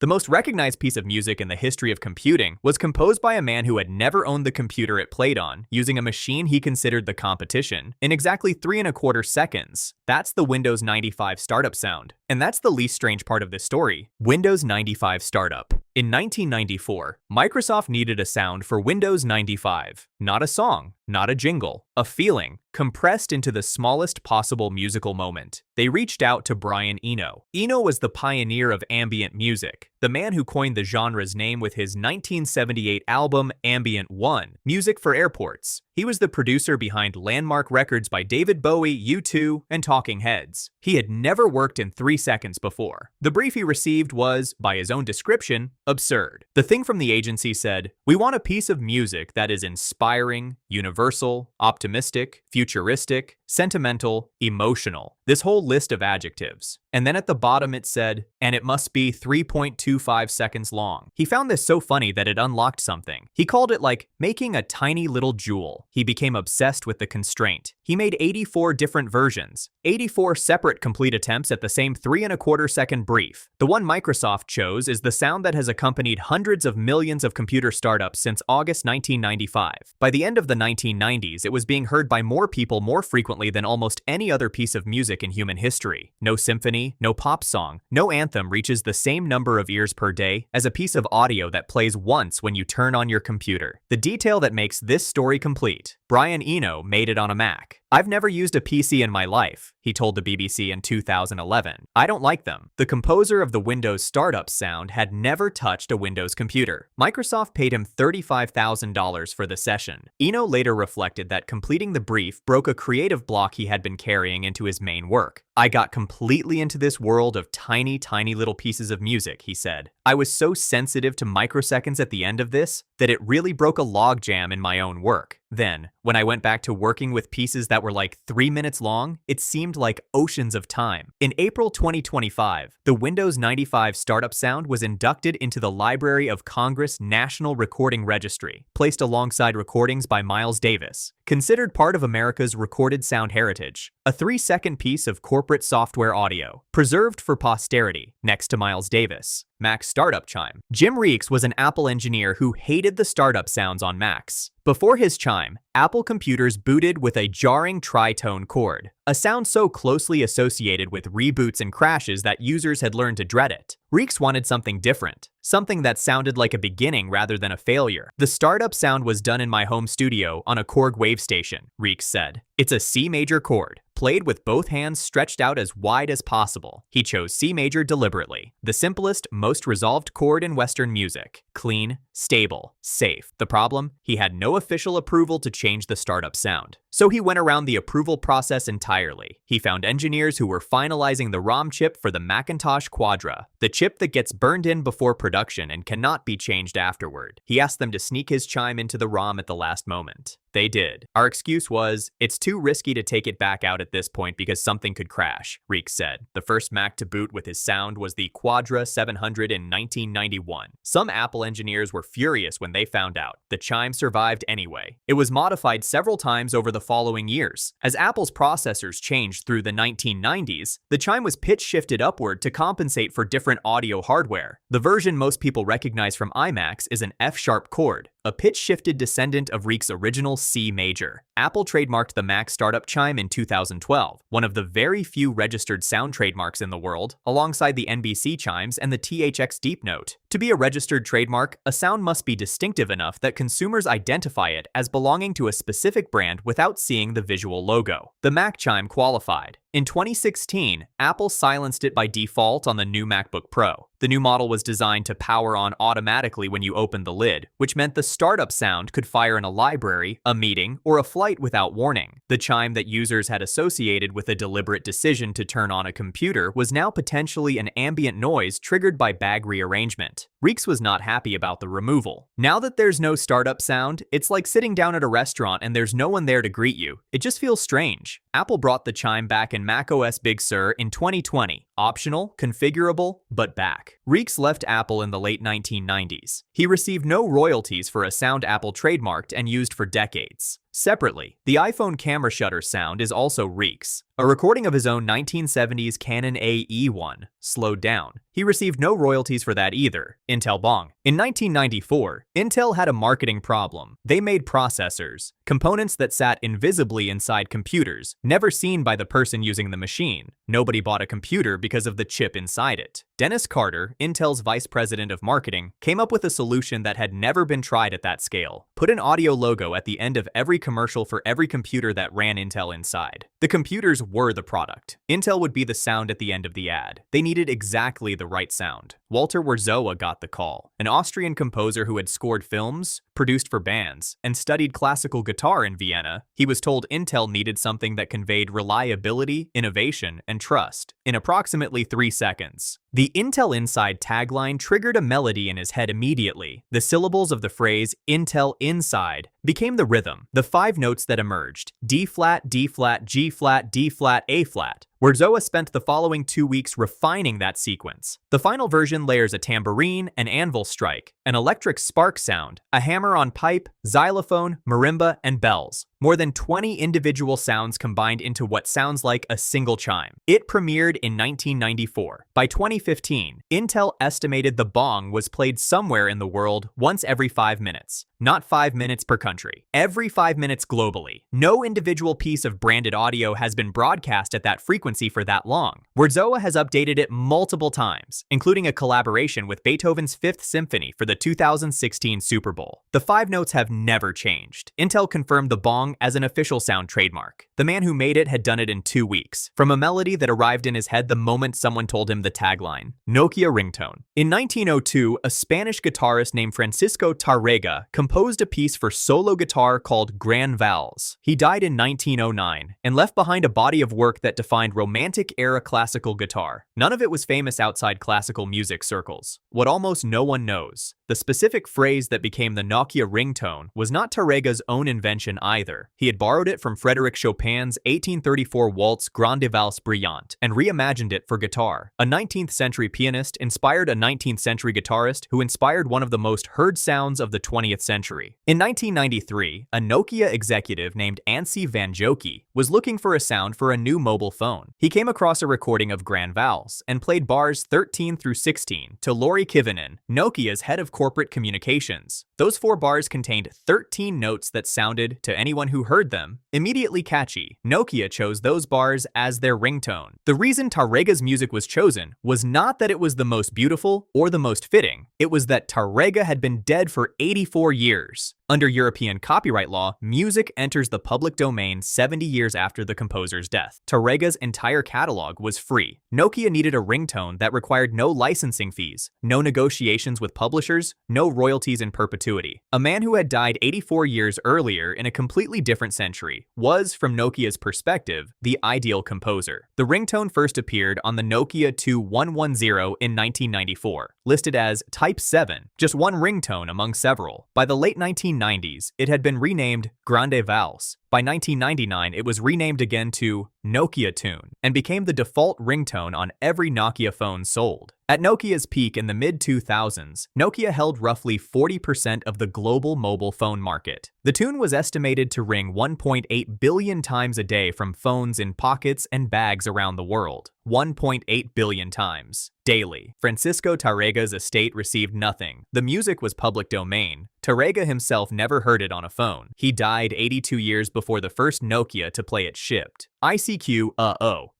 The most recognized piece of music in the history of computing was composed by a man who had never owned the computer it played on, using a machine he considered the competition, in exactly 3.25 seconds. That's the Windows 95 startup sound. And that's the least strange part of this story. Windows 95 startup. In 1994, Microsoft needed a sound for Windows 95. Not a song, not a jingle, a feeling, compressed into the smallest possible musical moment. They reached out to Brian Eno. Eno was the pioneer of ambient music, the man who coined the genre's name with his 1978 album Ambient 1, Music for Airports. He was the producer behind landmark records by David Bowie, U2, and Talking Heads. He had never worked in 3 seconds before. The brief he received was, by his own description, absurd. The thing from the agency said, "We want a piece of music that is inspiring, universal, optimistic, futuristic, sentimental, emotional." This whole list of adjectives. And then at the bottom it said, "And it must be 3.25 seconds long." He found this so funny that it unlocked something. He called it like making a tiny little jewel. He became obsessed with the constraint. He made 84 different versions, 84 separate complete attempts at the same 3.25 second brief. The one Microsoft chose is the sound that has accompanied hundreds of millions of computer startups since August 1995. By the end of the 1990s, it was being heard by more people more frequently than almost any other piece of music in human history. No symphony, no pop song, no anthem reaches the same number of ears per day as a piece of audio that plays once when you turn on your computer. The detail that makes this story complete: Brian Eno made it on a Mac. "I've never used a PC in my life," he told the BBC in 2011. "I don't like them." The composer of the Windows startup sound had never touched a Windows computer. Microsoft paid him $35,000 for the session. Eno later reflected that completing the brief broke a creative block he had been carrying into his main work. "I got completely into this world of tiny little pieces of music," he said. "I was so sensitive to microseconds at the end of this that it really broke a logjam in my own work. Then, when I went back to working with pieces that were like 3 minutes long, it seemed like oceans of time." In April 2025, the Windows 95 startup sound was inducted into the Library of Congress National Recording Registry, placed alongside recordings by Miles Davis. Considered part of America's recorded sound heritage, a 3-second piece of corporate software audio, preserved for posterity, next to Miles Davis. Mac's startup chime. Jim Reeks was an Apple engineer who hated the startup sounds on Macs. Before his chime, Apple computers booted with a jarring tritone chord, a sound so closely associated with reboots and crashes that users had learned to dread it. Reeks wanted something different, something that sounded like a beginning rather than a failure. "The startup sound was done in my home studio on a Korg wave station," Reeks said. "It's a C major chord, played with both hands stretched out as wide as possible." He chose C major deliberately, the simplest, most resolved chord in Western music. Clean, stable, safe. The problem? He had no official approval to change the startup sound. So he went around the approval process entirely. He found engineers who were finalizing the ROM chip for the Macintosh Quadra, the chip that gets burned in before production and cannot be changed afterward. He asked them to sneak his chime into the ROM at the last moment. They did. "Our excuse was, it's too risky to take it back out at this point because something could crash," Reeks said. The first Mac to boot with his sound was the Quadra 700 in 1991. Some Apple engineers were furious when they found out. The chime survived anyway. It was modified several times over the following years. As Apple's processors changed through the 1990s, the chime was pitch shifted upward to compensate for different audio hardware. The version most people recognize from iMacs is an F-sharp chord, a pitch-shifted descendant of Reeks' original C major. Apple trademarked the Mac startup chime in 2012, one of the very few registered sound trademarks in the world, alongside the NBC chimes and the THX Deep Note. To be a registered trademark, a sound must be distinctive enough that consumers identify it as belonging to a specific brand without seeing the visual logo. The Mac chime qualified. In 2016, Apple silenced it by default on the new MacBook Pro. The new model was designed to power on automatically when you opened the lid, which meant the startup sound could fire in a library, a meeting, or a flight without warning. The chime that users had associated with a deliberate decision to turn on a computer was now potentially an ambient noise triggered by bag rearrangement. Reeks was not happy about the removal. "Now that there's no startup sound, it's like sitting down at a restaurant and there's no one there to greet you. It just feels strange." Apple brought the chime back in macOS Big Sur in 2020. Optional, configurable, but back. Reeks left Apple in the late 1990s. He received no royalties for a sound Apple trademarked and used for decades. Separately, the iPhone camera shutter sound is also reeks. A recording of his own 1970s Canon AE1 slowed down. He received no royalties for that either. Intel Bong. In 1994, Intel had a marketing problem. They made processors, components that sat invisibly inside computers, never seen by the person using the machine. Nobody bought a computer because of the chip inside it. Dennis Carter, Intel's vice president of marketing, came up with a solution that had never been tried at that scale. Put an audio logo at the end of every commercial for every computer that ran Intel inside. The computers were the product. Intel would be the sound at the end of the ad. They needed exactly the right sound. Walter Werzowa got the call, an Austrian composer who had scored films, produced for bands, and studied classical guitar in Vienna. He was told Intel needed something that conveyed reliability, innovation, and trust in approximately 3 seconds. The Intel Inside tagline triggered a melody in his head immediately. The syllables of the phrase Intel Inside became the rhythm, the 5 notes that emerged: D flat, D flat, G flat, D flat, A flat. Werzowa spent the following 2 weeks refining that sequence. The final version layers a tambourine, an anvil strike, an electric spark sound, a hammer on pipe, xylophone, marimba, and bells. More than 20 individual sounds combined into what sounds like a single chime. It premiered in 1994. By 2015, Intel estimated the bong was played somewhere in the world once every 5 minutes. Not 5 minutes per country. Every 5 minutes globally. No individual piece of branded audio has been broadcast at that frequency for that long. Werzowa has updated it multiple times, including a collaboration with Beethoven's Fifth Symphony for the 2016 Super Bowl. The 5 notes have never changed. Intel confirmed the bong as an official sound trademark. The man who made it had done it in 2 weeks, from a melody that arrived in his head the moment someone told him the tagline. Nokia ringtone. In 1902, a Spanish guitarist named Francisco Tárrega composed a piece for solo guitar called Gran Vals. He died in 1909 and left behind a body of work that defined Romantic-era classical guitar. None of it was famous outside classical music circles. What almost no one knows: the specific phrase that became the Nokia ringtone was not Tárrega's own invention either. He had borrowed it from Frédéric Chopin's 1834 waltz Grande Valse Brillante and reimagined it for guitar. A 19th century pianist inspired a 19th century guitarist who inspired one of the most heard sounds of the 20th century. In 1993, a Nokia executive named Anssi Van Joki was looking for a sound for a new mobile phone. He came across a recording of Gran Vals and played bars 13 through 16 to Lauri Kivinen, Nokia's head of corporate communications. Those 4 bars contained 13 notes that sounded, to anyone who heard them, immediately catchy. Nokia chose those bars as their ringtone. The reason Tárrega's music was chosen was not that it was the most beautiful or the most fitting. It was that Tárrega had been dead for 84 years. Under European copyright law, music enters the public domain 70 years after the composer's death. Tárrega's entire catalog was free. Nokia needed a ringtone that required no licensing fees, no negotiations with publishers, no royalties in perpetuity. A man who had died 84 years earlier in a completely different century was, from Nokia's perspective, the ideal composer. The ringtone first appeared on the Nokia 2110 in 1994, listed as Type 7, just one ringtone among several. By the late 1990s, it had been renamed Grande Valse. By 1999, it was renamed again to Nokia Tune and became the default ringtone on every Nokia phone sold. At Nokia's peak in the mid-2000s, Nokia held roughly 40% of the global mobile phone market. The tune was estimated to ring 1.8 billion times a day from phones in pockets and bags around the world. 1.8 billion times. Daily. Francisco Tárrega's estate received nothing. The music was public domain. Tárrega himself never heard it on a phone. He died 82 years before the first Nokia to play it shipped. ICQ,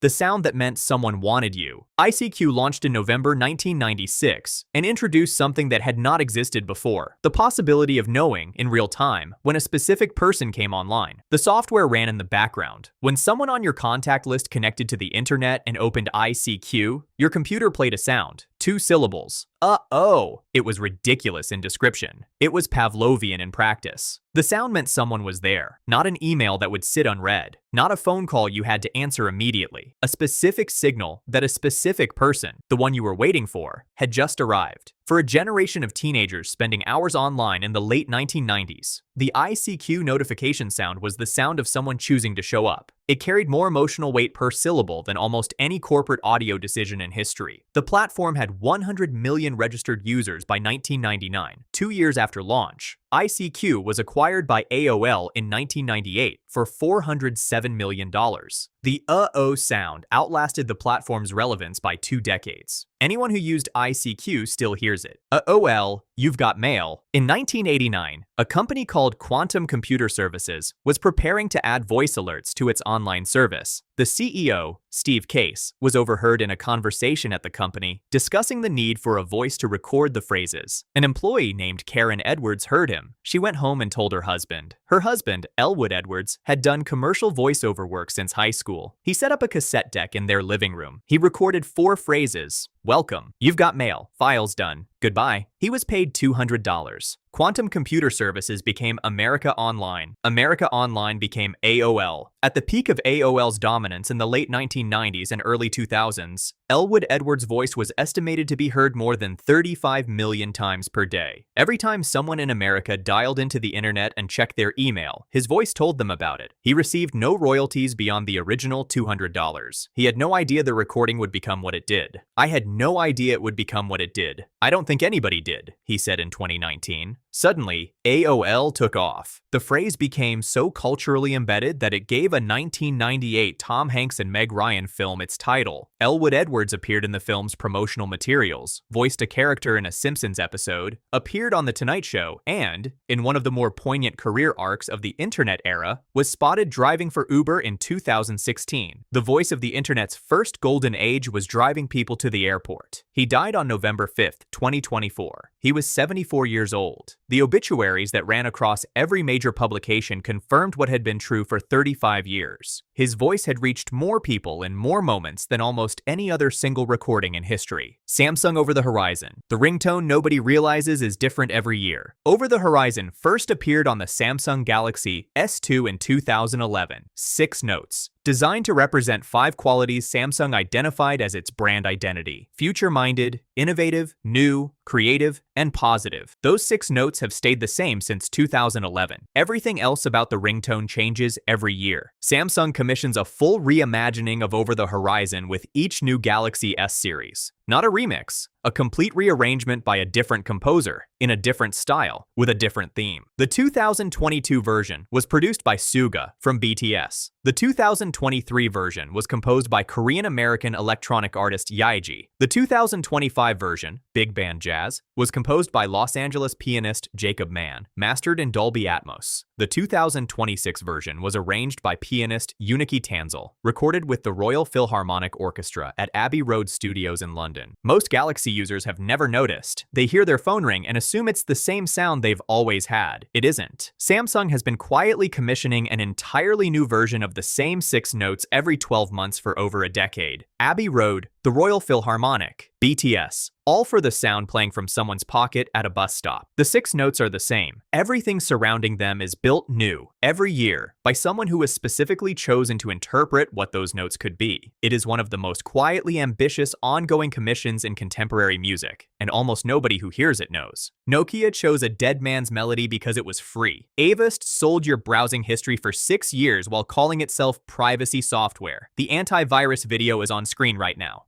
the sound that meant someone wanted you. ICQ launched in November 1996 and introduced something that had not existed before: the possibility of knowing, in real time, when a specific person came online. The software ran in the background. When someone on your contact list connected to the internet and opened ICQ, your computer played a sound. 2 syllables. It was ridiculous in description. It was Pavlovian in practice. The sound meant someone was there, not an email that would sit unread, not a phone call you had to answer immediately. A specific signal that a specific person, the one you were waiting for, had just arrived. For a generation of teenagers spending hours online in the late 1990s, the ICQ notification sound was the sound of someone choosing to show up. It carried more emotional weight per syllable than almost any corporate audio decision in history. The platform had 100 million registered users by 1999, 2 years after launch. ICQ was acquired by AOL in 1998 for $407 million. The uh-oh sound outlasted the platform's relevance by 2 decades. Anyone who used ICQ still hears it. Uh-oh, you've got mail. In 1989, a company called Quantum Computer Services was preparing to add voice alerts to its online service. The CEO, Steve Case, was overheard in a conversation at the company discussing the need for a voice to record the phrases. An employee named Karen Edwards heard him. She went home and told her husband. Her husband, Elwood Edwards, had done commercial voiceover work since high school. He set up a cassette deck in their living room. He recorded 4 phrases. Welcome. You've got mail. Files done. Goodbye. He was paid $200. Quantum Computer Services became America Online. America Online became AOL. At the peak of AOL's dominance in the late 1990s and early 2000s, Elwood Edwards' voice was estimated to be heard more than 35 million times per day. Every time someone in America dialed into the internet and checked their email, his voice told them about it. He received no royalties beyond the original $200. He had no idea the recording would become what it did. I had no idea it would become what it did. I don't think anybody did, he said in 2019. Suddenly, AOL took off. The phrase became so culturally embedded that it gave a 1998 Tom Hanks and Meg Ryan film its title. Elwood Edwards appeared in the film's promotional materials, voiced a character in a Simpsons episode, appeared on The Tonight Show, and, in one of the more poignant career arcs of the internet era, was spotted driving for Uber in 2016. The voice of the internet's first golden age was driving people to the airport. He died on November 5, 2024. He was 74 years old. The obituaries that ran across every major publication confirmed what had been true for 35 years. His voice had reached more people in more moments than almost any other single recording in history. Samsung Over the Horizon. The ringtone nobody realizes is different every year. Over the Horizon first appeared on the Samsung Galaxy S2 in 2011. 6 notes. Designed to represent 5 qualities Samsung identified as its brand identity: future-minded, innovative, new, creative, and positive. Those 6 notes have stayed the same since 2011. Everything else about the ringtone changes every year. Samsung commissions a full reimagining of Over the Horizon with each new Galaxy S series. Not a remix, a complete rearrangement by a different composer, in a different style, with a different theme. The 2022 version was produced by Suga from BTS. The 2023 version was composed by Korean-American electronic artist Yaeji. The 2025 version, Big Band Jazz, was composed by Los Angeles pianist Jacob Mann, mastered in Dolby Atmos. The 2026 version was arranged by pianist Unique Tanzel, recorded with the Royal Philharmonic Orchestra at Abbey Road Studios in London. Most Galaxy users have never noticed. They hear their phone ring and assume it's the same sound they've always had. It isn't. Samsung has been quietly commissioning an entirely new version of the same 6 notes every 12 months for over a decade. Abbey Road, the Royal Philharmonic, BTS, all for the sound playing from someone's pocket at a bus stop. The 6 notes are the same. Everything surrounding them is built new, every year, by someone who has specifically chosen to interpret what those notes could be. It is one of the most quietly ambitious ongoing commissions in contemporary music, and almost nobody who hears it knows. Nokia chose a dead man's melody because it was free. Avast sold your browsing history for 6 years while calling itself privacy software. The antivirus video is on screen right now.